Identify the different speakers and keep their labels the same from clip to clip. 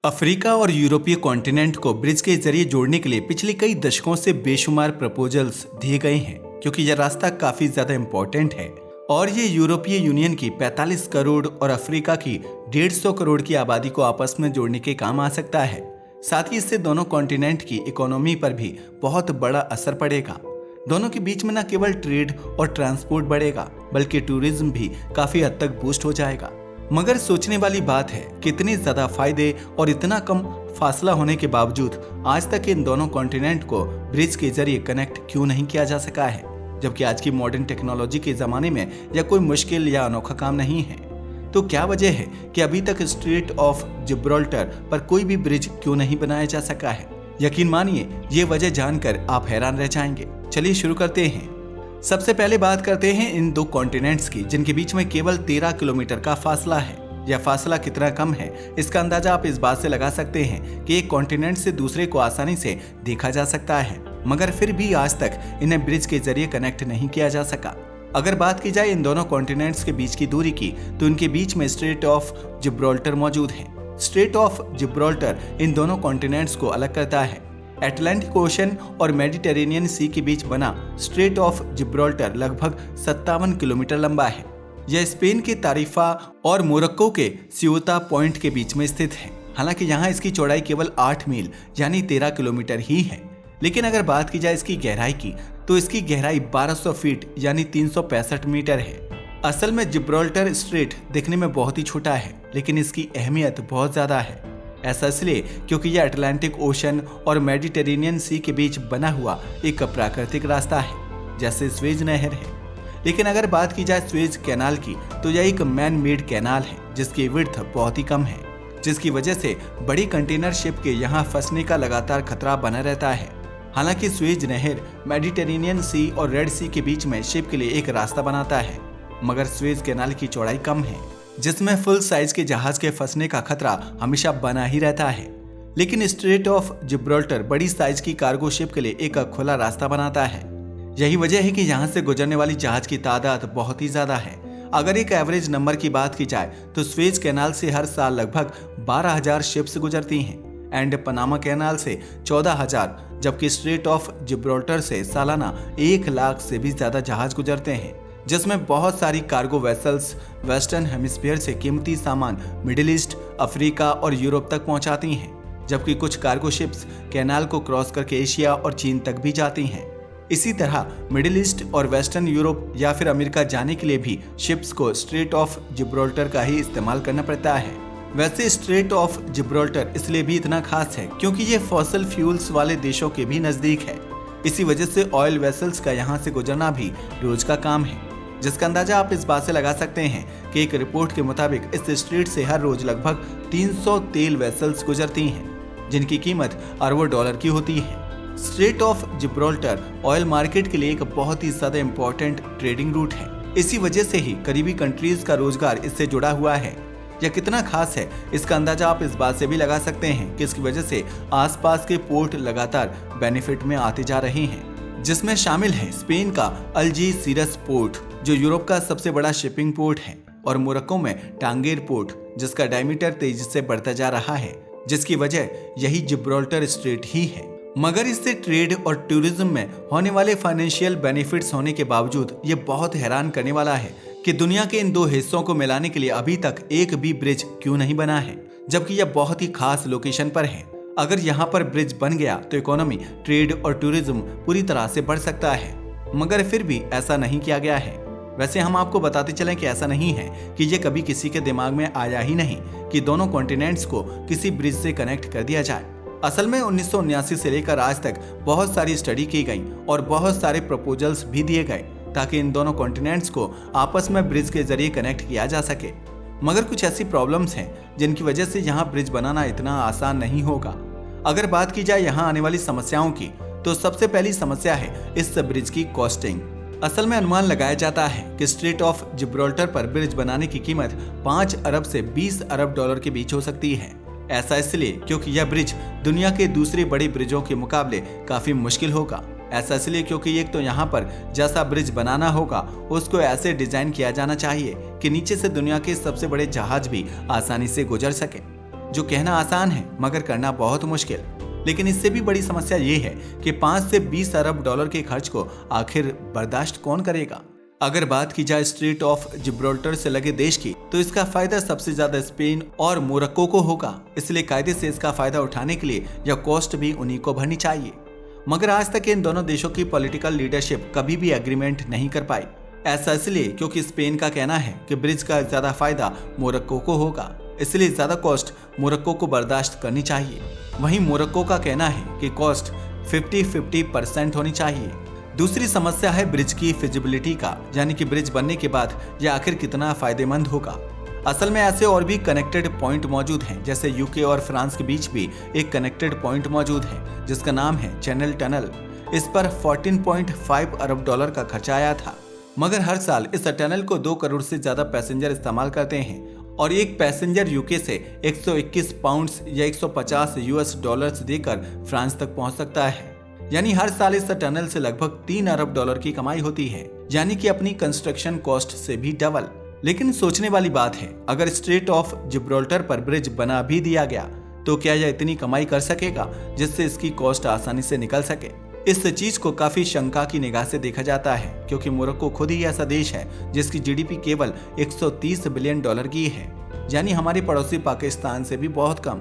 Speaker 1: Africa और यूरोपीय continent को ब्रिज के जरिए जोड़ने के लिए पिछले कई दशकों से बेशुमार प्रपोजल्स दिए गए हैं, क्योंकि यह रास्ता काफी ज्यादा इम्पोर्टेंट है और ये यूरोपीय यूनियन की 45 करोड़ और अफ्रीका की 150 करोड़ की आबादी को आपस में जोड़ने के काम आ सकता है। साथ ही इससे दोनों कॉन्टिनेंट की इकोनॉमी पर भी बहुत बड़ा असर पड़ेगा। दोनों के बीच में न केवल ट्रेड और ट्रांसपोर्ट बढ़ेगा, बल्कि टूरिज्म भी काफी हद तक बूस्ट हो जाएगा। मगर सोचने वाली बात है कि इतने ज्यादा फायदे और इतना कम फासला होने के बावजूद आज तक इन दोनों कॉन्टिनेंट को ब्रिज के जरिए कनेक्ट क्यों नहीं किया जा सका है, जबकि आज की मॉडर्न टेक्नोलॉजी के जमाने में यह कोई मुश्किल या अनोखा काम नहीं है। तो क्या वजह है कि अभी तक स्ट्रेट ऑफ जिब्राल्टर पर कोई भी ब्रिज क्यों नहीं बनाया जा सका है? यकीन मानिए, ये वजह जानकर आप हैरान रह जाएंगे। चलिए शुरू करते हैं। सबसे पहले बात करते हैं इन दो कॉन्टिनेंट्स की, जिनके बीच में केवल 13 किलोमीटर का फासला है। यह फासला कितना कम है, इसका अंदाजा आप इस बात से लगा सकते हैं कि एक कॉन्टिनेंट से दूसरे को आसानी से देखा जा सकता है, मगर फिर भी आज तक इन्हें ब्रिज के जरिए कनेक्ट नहीं किया जा सका। अगर बात की जाए इन दोनों कॉन्टिनेंट्स के बीच की दूरी की, तो इनके बीच में स्ट्रेट ऑफ जिब्राल्टर मौजूद है। स्ट्रेट ऑफ जिब्राल्टर इन दोनों कॉन्टिनेंट्स को अलग करता है। अटलांटिक ओशन और मेडिटेरेनियन सी के बीच बना स्ट्रेट ऑफ जिब्राल्टर लगभग 57 किलोमीटर लंबा है। यह स्पेन के तारिफा और मोरक्को के सियोता पॉइंट के बीच में स्थित है। हालांकि यहाँ इसकी चौड़ाई केवल 8 मील यानी 13 किलोमीटर ही है, लेकिन अगर बात की जाए इसकी गहराई की, तो इसकी गहराई 1200 फीट यानी 365 मीटर है। असल में जिब्राल्टर स्ट्रेट दिखने में बहुत ही छोटा है, लेकिन इसकी अहमियत बहुत ज्यादा है। ऐसा इसलिए क्योंकि यह अटलांटिक ओशन और मेडिटेरेनियन सी के बीच बना हुआ एक प्राकृतिक रास्ता है, जैसे स्वेज नहर है। लेकिन अगर बात की जाए स्वेज कैनाल की, तो यह एक मैन मेड कैनाल है जिसकी विड्थ बहुत ही कम है, जिसकी वजह से बड़ी कंटेनर शिप के यहाँ फंसने का लगातार खतरा बना रहता है। हालांकि स्वेज नहर मेडिटेरेनियन सी और रेड सी के बीच में शिप के लिए एक रास्ता बनाता है, मगर स्वेज कैनाल की चौड़ाई कम है, जिसमें फुल साइज के जहाज के फंसने का खतरा हमेशा बना ही रहता है। लेकिन स्ट्रेट ऑफ जिब्राल्टर बड़ी साइज की कार्गो शिप के लिए एक खुला रास्ता बनाता है। यही वजह है कि यहाँ से गुजरने वाली जहाज की तादाद बहुत ही ज्यादा है। अगर एक एवरेज नंबर की बात की जाए, तो स्वेज कैनाल से हर साल लगभग 12,000 शिप्स गुजरती हैं एंड पनामा कैनाल से 14,000, जबकि स्ट्रेट ऑफ जिब्राल्टर से सालाना 1 लाख से भी ज्यादा जहाज गुजरते हैं, जिसमें बहुत सारी कार्गो वेसल्स वेस्टर्न हेमिस्फीयर से कीमती सामान मिडिल ईस्ट, अफ्रीका और यूरोप तक पहुंचाती हैं, जबकि कुछ कार्गो शिप्स कैनाल को क्रॉस करके एशिया और चीन तक भी जाती हैं। इसी तरह मिडिल ईस्ट और वेस्टर्न यूरोप या फिर अमेरिका जाने के लिए भी शिप्स को स्ट्रेट ऑफ जिब्राल्टर का ही इस्तेमाल करना पड़ता है। वैसे स्ट्रेट ऑफ जिब्राल्टर इसलिए भी इतना खास है क्योंकि ये फॉसिल फ्यूल्स वाले देशों के भी नजदीक है। इसी वजह से ऑयल वेसल्स का यहाँ से गुजरना भी रोज का काम है, जिसका अंदाजा आप इस बात से लगा सकते हैं कि एक रिपोर्ट के मुताबिक इस स्ट्रेट से हर रोज लगभग 300 तेल वेसल्स गुजरती हैं, जिनकी कीमत अरबों डॉलर की होती है। Straight of Gibraltar oil market के लिए एक बहुत ही ज्यादा इम्पोर्टेंट ट्रेडिंग रूट है। इसी वजह से ही करीबी कंट्रीज का रोजगार इससे जुड़ा हुआ है। यह कितना खास है, इसका अंदाजा आप इस बात से भी लगा सकते हैं कि इसकी वजह से आसपास के पोर्ट लगातार बेनिफिट में आते जा रहे हैं, जिसमें शामिल है स्पेन का अल्जीसिरस पोर्ट, जो यूरोप का सबसे बड़ा शिपिंग पोर्ट है, और मोरक्को में टांगेर पोर्ट, जिसका डायमीटर तेजी से बढ़ता जा रहा है, जिसकी वजह यही जिब्राल्टर स्ट्रेट ही है। मगर इससे ट्रेड और टूरिज्म में होने वाले फाइनेंशियल बेनिफिट्स होने के बावजूद ये बहुत हैरान करने वाला है कि दुनिया के इन दो हिस्सों को मिलाने के लिए अभी तक एक भी ब्रिज क्यों नहीं बना है, जबकि यह बहुत ही खास लोकेशन पर है। अगर यहाँ पर ब्रिज बन गया तो इकोनॉमी, ट्रेड और टूरिज्म पूरी तरह से बढ़ सकता है, मगर फिर भी ऐसा नहीं किया गया है। वैसे हम आपको बताते चलें कि ऐसा नहीं है कि ये कभी किसी के दिमाग में आया ही नहीं कि दोनों कॉन्टिनेंट्स को किसी ब्रिज से कनेक्ट कर दिया जाए। असल में 1979 से लेकर आज तक बहुत सारी स्टडी की गई और बहुत सारे प्रपोजल्स भी दिए गए ताकि इन दोनों कॉन्टिनेंट्स को आपस में ब्रिज के जरिए कनेक्ट किया जा सके। मगर कुछ ऐसी प्रॉब्लम्स हैं जिनकी वजह से यहाँ ब्रिज बनाना इतना आसान नहीं होगा। अगर बात की जाए यहाँ आने वाली समस्याओं की, तो सबसे पहली समस्या है इस ब्रिज की कॉस्टिंग। असल में अनुमान लगाया जाता है कि स्ट्रेट ऑफ जिब्राल्टर पर ब्रिज बनाने की कीमत 5 अरब से 20 अरब डॉलर के बीच हो सकती है। ऐसा इसलिए क्योंकि यह ब्रिज दुनिया के दूसरे बड़े ब्रिजों के मुकाबले काफी मुश्किल होगा। ऐसा इसलिए क्योंकि एक तो यहाँ पर जैसा ब्रिज बनाना होगा उसको ऐसे डिजाइन किया जाना चाहिए कि नीचे से दुनिया के सबसे बड़े जहाज भी आसानी से गुजर सके, जो कहना आसान है मगर करना बहुत मुश्किल। लेकिन इससे भी बड़ी समस्या ये है कि 5 से 20 अरब डॉलर के खर्च को आखिर बर्दाश्त कौन करेगा। अगर बात की जाए स्ट्रेट ऑफ जिब्राल्टर से लगे देश की, तो इसका फायदा सबसे ज्यादा स्पेन और मोरक्को को होगा। इसलिए कायदे से इसका फायदा उठाने के लिए यह कॉस्ट भी उन्हीं को भरनी चाहिए। मगर आज तक इन दोनों देशों की पॉलिटिकल लीडरशिप कभी भी एग्रीमेंट नहीं कर पाई। ऐसा इसलिए क्योंकि स्पेन का कहना है कि ब्रिज का ज्यादा फायदा मोरक्को को होगा, इसलिए ज्यादा कॉस्ट मोरक्को को बर्दाश्त करनी चाहिए। वहीं मोरक्को का कहना है कि कॉस्ट 50-50% होनी चाहिए। दूसरी समस्या है ब्रिज की फिजिबिलिटी का, यानी कि ब्रिज बनने के बाद यह आखिर कितना फायदेमंद होगा। असल में ऐसे और भी कनेक्टेड पॉइंट मौजूद हैं, जैसे यूके और फ्रांस के बीच भी एक कनेक्टेड पॉइंट मौजूद है जिसका नाम है चैनल टनल। इस पर 14.5 अरब डॉलर का खर्चा आया था। मगर हर साल इस टनल को 2 करोड़ से ज्यादा पैसेंजर इस्तेमाल करते हैं और एक पैसेंजर यूके से 121 पाउंड्स या 150 यूएस डॉलर्स देकर फ्रांस तक पहुंच सकता है। यानी हर साल इस टनल से लगभग 3 अरब डॉलर की कमाई होती है, यानी कि अपनी कंस्ट्रक्शन कॉस्ट से भी डबल। लेकिन सोचने वाली बात है, अगर स्ट्रेट ऑफ जिब्राल्टर पर ब्रिज बना भी दिया गया तो क्या यह इतनी कमाई कर सकेगा जिससे इसकी कॉस्ट आसानी से निकल सके। इस चीज को काफी शंका की निगाह से देखा जाता है, क्योंकि मोरक्को खुद ही ऐसा देश है जिसकी जीडीपी केवल 130 बिलियन डॉलर की है, यानी हमारे पड़ोसी पाकिस्तान से भी बहुत कम।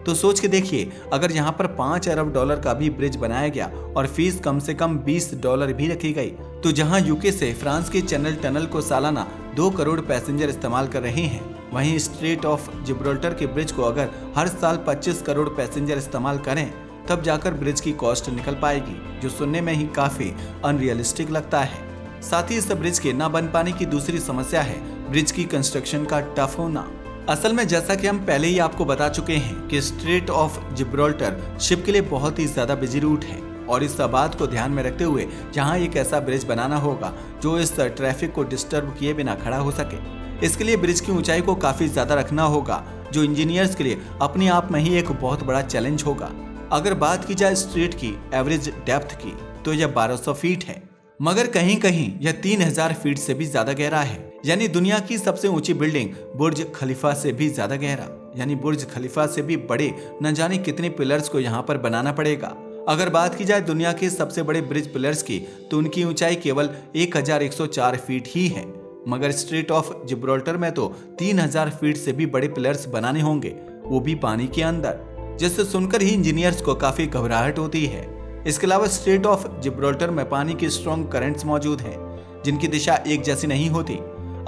Speaker 1: तो सोच के देखिए, अगर यहाँ पर 5 अरब डॉलर का भी ब्रिज बनाया गया और फीस कम से कम 20 डॉलर भी रखी गई, तो जहाँ यूके से फ्रांस के चैनल टनल को सालाना 2 करोड़ पैसेंजर इस्तेमाल कर रहे हैं, वहीं स्ट्रेट ऑफ जिब्राल्टर के ब्रिज को अगर हर साल 25 करोड़ पैसेंजर इस्तेमाल करें, तब जाकर ब्रिज की कॉस्ट निकल पाएगी, जो सुनने में ही काफी अनरियलिस्टिक लगता है। साथ ही इस ब्रिज के न बन पाने की दूसरी समस्या है ब्रिज की कंस्ट्रक्शन का टफ होना। असल में जैसा कि हम पहले ही आपको बता चुके हैं कि स्ट्रेट ऑफ जिब्राल्टर शिप के लिए बहुत ही ज्यादा बिजी रूट है, और इस बात को ध्यान में रखते हुए यहाँ एक ऐसा ब्रिज बनाना होगा जो इस ट्रैफिक को डिस्टर्ब किए बिना खड़ा हो सके। इसके लिए ब्रिज की ऊंचाई को काफी ज्यादा रखना होगा, जो इंजीनियर्स के लिए अपने आप में ही एक बहुत बड़ा चैलेंज होगा। अगर बात की जाए स्ट्रेट की एवरेज डेप्थ की, तो यह 1200 फीट है, मगर कहीं कहीं यह 3000 फीट से भी ज्यादा गहरा है। यानी दुनिया की सबसे ऊंची बिल्डिंग बुर्ज खलीफा से भी ज्यादा गहरा, यानी बुर्ज खलीफा से भी बड़े न जाने कितने पिलर्स को यहाँ पर बनाना पड़ेगा। अगर बात की जाए दुनिया के सबसे बड़े ब्रिज पिलर्स की, तो उनकी ऊंचाई केवल 1104 फीट ही है, मगर स्ट्रेट ऑफ जिब्राल्टर में तो 3000 फीट से भी बड़े पिलर्स बनाने होंगे, वो भी पानी के अंदर, जिससे सुनकर ही इंजीनियर्स को काफी घबराहट होती है। इसके अलावा स्ट्रेट ऑफ जिब्राल्टर में पानी की स्ट्रॉन्ग करंट्स मौजूद हैं, जिनकी दिशा एक जैसी नहीं होती।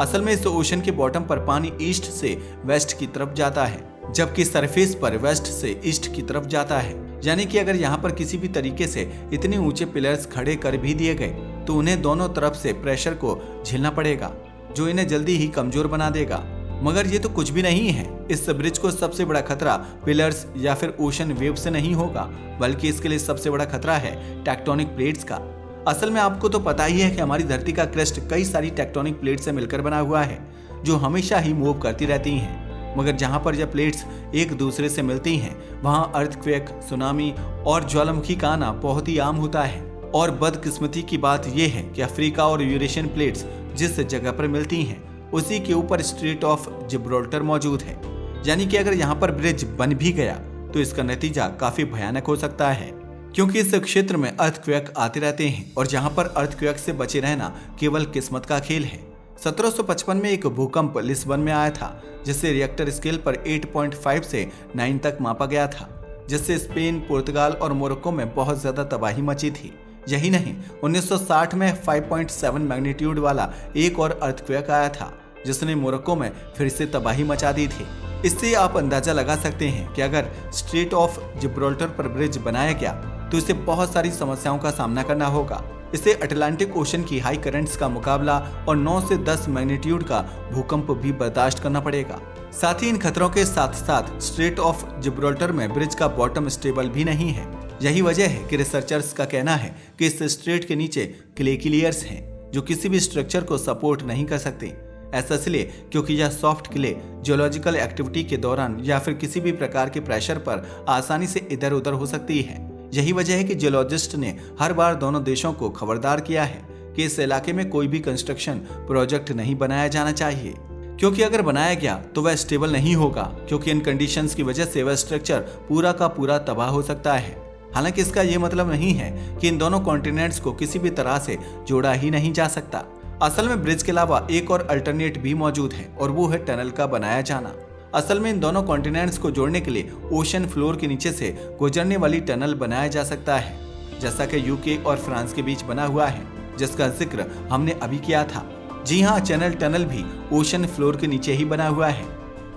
Speaker 1: असल में इस ओशन के बॉटम पर पानी ईस्ट से वेस्ट की तरफ जाता है, जबकि सरफेस पर वेस्ट से ईस्ट की तरफ जाता है। यानी कि अगर यहाँ पर किसी भी तरीके से इतने ऊंचे पिलर्स खड़े कर भी दिए गए, तो उन्हें दोनों तरफ से प्रेशर को झेलना पड़ेगा, जो इन्हें जल्दी ही कमजोर बना देगा। मगर ये तो कुछ भी नहीं है। इस ब्रिज को सबसे बड़ा खतरा पिलर्स या फिर ओशन वेव से नहीं होगा, बल्कि इसके लिए सबसे बड़ा खतरा है टेक्टोनिक प्लेट्स का। असल में आपको तो पता ही है कि हमारी धरती का क्रस्ट कई सारी टेक्टोनिक प्लेट से मिलकर बना हुआ है, जो हमेशा ही मूव करती रहती हैं। मगर जहाँ पर यह प्लेट्स एक दूसरे से मिलती हैं, वहाँ अर्थक्वेक, सुनामी और ज्वालामुखी का आना बहुत ही आम होता है। और बदकिस्मती की बात यह है कि अफ्रीका और यूरेशियन प्लेट्स जिस जगह पर मिलती हैं, उसी के ऊपर स्ट्रेट ऑफ जिब्राल्टर मौजूद है। यानी कि अगर यहाँ पर ब्रिज बन भी गया, तो इसका नतीजा काफी भयानक हो सकता है, क्योंकि इस क्षेत्र में अर्थक्वेक आते रहते हैं और यहाँ पर अर्थक्वेक से बचे रहना केवल किस्मत का खेल है। 1755 में एक भूकंप लिस्बन में आया था, जिसे रिएक्टर स्केल पर 8.5 से 9 तक मापा गया था, जिससे स्पेन, पुर्तगाल और मोरक्को में बहुत ज्यादा तबाही मची थी। यही नहीं, 1960 में 5.7 मैग्नीट्यूड वाला एक और अर्थक्वेक आया था, जिसने मोरक्को में फिर से तबाही मचा दी थी। इससे आप अंदाजा लगा सकते हैं कि अगर स्ट्रेट ऑफ जिब्राल्टर पर ब्रिज बनाया गया, तो इसे बहुत सारी समस्याओं का सामना करना होगा। इसे अटलांटिक ओशन की हाई करंट्स का मुकाबला और 9 से 10 मैग्नीट्यूड का भूकंप भी बर्दाश्त करना पड़ेगा। साथ ही इन खतरों के साथ साथ स्ट्रेट ऑफ जिब्राल्टर में ब्रिज का बॉटम स्टेबल भी नहीं है। यही वजह है कि रिसर्चर्स का कहना है कि इस स्ट्रेट के नीचे क्ले की लेयर्स हैं, जो किसी भी स्ट्रक्चर को सपोर्ट नहीं कर सकते। ऐसा इसलिए क्योंकि यह सॉफ्ट क्ले जियोलॉजिकल एक्टिविटी के दौरान या फिर किसी भी प्रकार के प्रेशर पर आसानी से इधर उधर हो सकती है। यही वजह है कि जियोलॉजिस्ट ने हर बार दोनों देशों को खबरदार किया है कि इस इलाके में कोई भी कंस्ट्रक्शन प्रोजेक्ट नहीं बनाया जाना चाहिए, क्योंकि अगर बनाया गया तो वह स्टेबल नहीं होगा, क्योंकि इन कंडीशंस की वजह से वह स्ट्रक्चर पूरा का पूरा तबाह हो सकता है। हालांकि इसका ये मतलब नहीं है कि इन दोनों कॉन्टिनेंट्स को किसी भी तरह से जोड़ा ही नहीं जा सकता। असल में ब्रिज के अलावा एक और अल्टरनेट भी मौजूद है और वो है टनल का बनाया जाना। असल में इन दोनों कॉन्टिनेंट्स को जोड़ने के लिए ओशन फ्लोर के नीचे से गुजरने वाली टनल बनाया जा सकता है, जैसा कि यूके और फ्रांस के बीच बना हुआ है, जिसका जिक्र हमने अभी किया था। जी हाँ, चैनल टनल भी ओशन फ्लोर के नीचे ही बना हुआ है,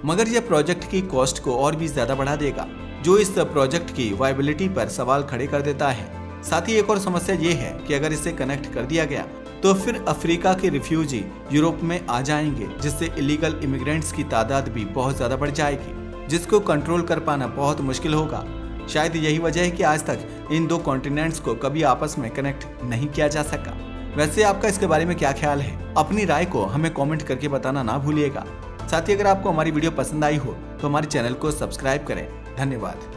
Speaker 1: मगर यह प्रोजेक्ट की कॉस्ट को और भी ज्यादा बढ़ा देगा, जो इस प्रोजेक्ट की वायबिलिटी पर सवाल खड़े कर देता है। साथ ही एक और समस्या ये है कि अगर इसे कनेक्ट कर दिया गया तो फिर अफ्रीका के रिफ्यूजी यूरोप में आ जाएंगे, जिससे इलीगल इमिग्रेंट्स की तादाद भी बहुत ज्यादा बढ़ जाएगी, जिसको कंट्रोल कर पाना बहुत मुश्किल होगा। शायद यही वजह है कि आज तक इन दो कॉन्टिनेंट्स को कभी आपस में कनेक्ट नहीं किया जा सका। वैसे आपका इसके बारे में क्या ख्याल है? अपनी राय को हमें कमेंट करके बताना ना भूलिएगा। साथ ही अगर आपको हमारी वीडियो पसंद आई हो तो हमारे चैनल को सब्सक्राइब करें। धन्यवाद।